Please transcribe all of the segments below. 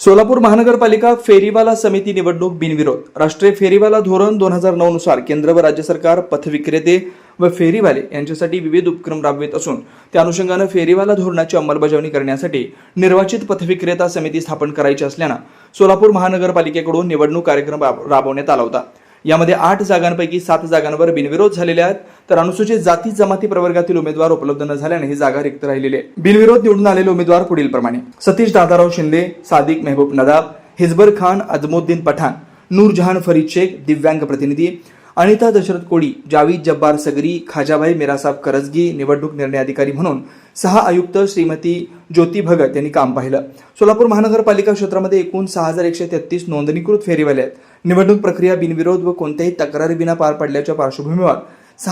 सोलापूर महानगरपालिका फेरीवाला समिती निवडणूक बिनविरोध. राष्ट्रीय फेरीवाला धोरण 2009 नुसार केंद्र व राज्य सरकार पथविक्रेते व फेरीवाले यांच्यासाठी विविध उपक्रम राबवित असून त्या अनुषंगाने फेरीवाला धोरणाची अंमलबजावणी करण्यासाठी निर्वाचित पथविक्रेता समिती स्थापन करायची असल्याने सोलापूर महानगरपालिकेकडून निवडणूक कार्यक्रम राबवण्यात आला होता. यामध्ये 8 जागांपैकी 7 जागांवर बिनविरोध झालेल्या आहेत, तर अनुसूचित जाती जमाती प्रवर्गातील उमेदवार उपलब्ध न झाल्याने ही जागा रिक्त राहिलेली आहे. बिनविरोध निवडून आलेले उमेदवार पुढील प्रमाणे: सतीश दादाराव शिंदे, सादिक मेहबूब नदाब, हिजबर खान, अजमुद्दीन पठाण, नूरजहान फरीद शेख दिव्यांग प्रतिनिधी, अनिता दशरथ कोळी, जावीद जब्बार सगरी, खाजाभाई मिरासाब करजगी निवडणूक निर्णय अधिकारी म्हणून, आयुक्त श्रीमती ज्योती भगत यांनी काम पाहिलं. सोलापूर महानगरपालिका क्षेत्रामध्ये एकूण 6133 नोंदणीकृत फेरीवाले आहेत. निवडणूक प्रक्रिया बिनविरोध व कोणत्याही तक्रारीविना पार पडल्याच्या पार्श्वभूमीवर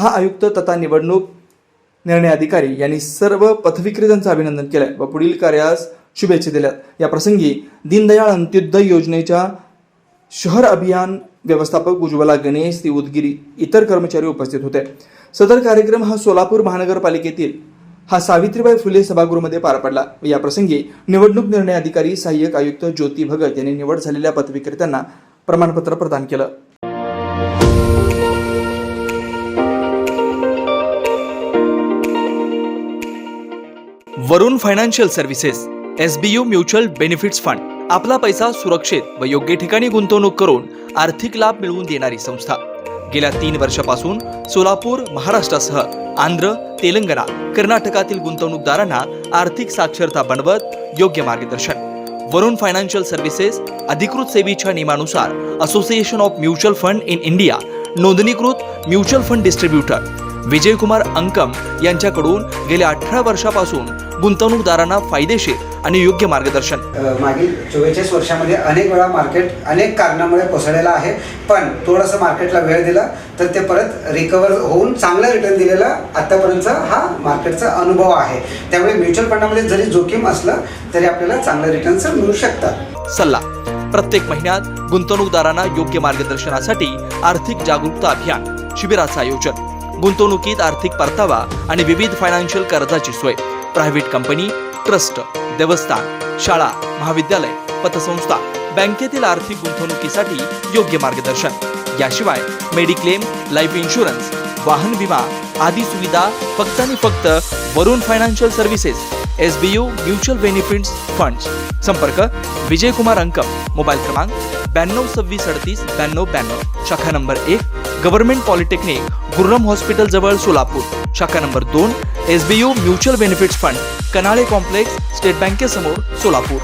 आयुक्त तथा निवडणूक निर्णय अधिकारी यांनी सर्व पथविक्रेत्यांचं अभिनंदन केलं व पुढील कार्यास शुभेच्छा दिल्या. या प्रसंगी दीनदयाळ अंत्योदय योजनेच्या शहर अभियान व्यवस्थापक उज्ज्वला गणेश, श्री उदगिरी इतर कर्मचारी उपस्थित होते. सदर कार्यक्रम हा सोलापूर महानगरपालिकेतील सावित्रीबाई फुले सभागृहामध्ये पार पडला. या प्रसंगी निवडणूक निर्णय अधिकारी सहाय्यक आयुक्त ज्योती भगत यांनी निवड झालेल्या पथविक्रेत्यांना प्रमाणपत्र प्रदान केलं. Varun financial services SBU mutual benefits fund आपला पैसा सुरक्षित व योग्य ठिकाणी गुंतवणूक करून आर्थिक लाभ मिळवून देणारी संस्था. गेल्या 3 वर्षापासून सोलापूर, महाराष्ट्रासह आंध्र, तेलंगणा, कर्नाटकातील गुंतवणूकदारांना आर्थिक साक्षरता बनवत योग्य मार्गदर्शन. वरुण फायनान्शियल सर्व्हिसेस अधिकृत सेवेच्या नियमानुसार association of mutual fund in India नोंदणीकृत mutual fund distributor Vijaykumar Ankam यांच्याकडून गेल्या 18 वर्षापासून गुंतवणूकदारांना फायदेशीर आणि योग्य मार्गदर्शन. मागील 44 वर्षामध्ये अनेक वेळा मार्केट अनेक कारणामुळे कोसळलेलं आहे, पण थोडंसं मार्केटला वेळ दिला तर ते परत रिकवर होऊन चांगला रिटर्न दिलेला आतापर्यंतचा हा मार्केटचा अनुभव आहे. त्यामुळे म्युच्युअल फंडामध्ये जरी जोखीम असलं तरी आपल्याला चांगले रिटर्न्स मिळू शकतात. सल्ला: प्रत्येक महिन्यात गुंतवणूकदारांना योग्य मार्गदर्शनासाठी आर्थिक जागरूकता अभियान शिबिराचं आयोजन. गुंतवणुकीत आर्थिक परतावा आणि विविध फायनान्शियल कर्जाची सोय. प्रायव्हेट कंपनी, ट्रस्ट, देवस्थान, शाळा, महाविद्यालय, पतसंस्था, बँकेतील आर्थिक गुंतवणुकीसाठी योग्य मार्गदर्शन. याशिवाय मेडिक्लेम, लाईफ इन्शुरन्स, वाहन विमा आदी सुविधा फक्त आणि फक्त Varun financial services SBU mutual benefits funds. संपर्क: विजयकुमार अंकम, मोबाईल क्रमांक 9226389292, शाखा number 1 government polytechnic, Gurram hospital जवळ सोलापूर. शाखा number 2 SBU mutual benefits fund, Kanale complex, state बँकेसमोर सोलापूर.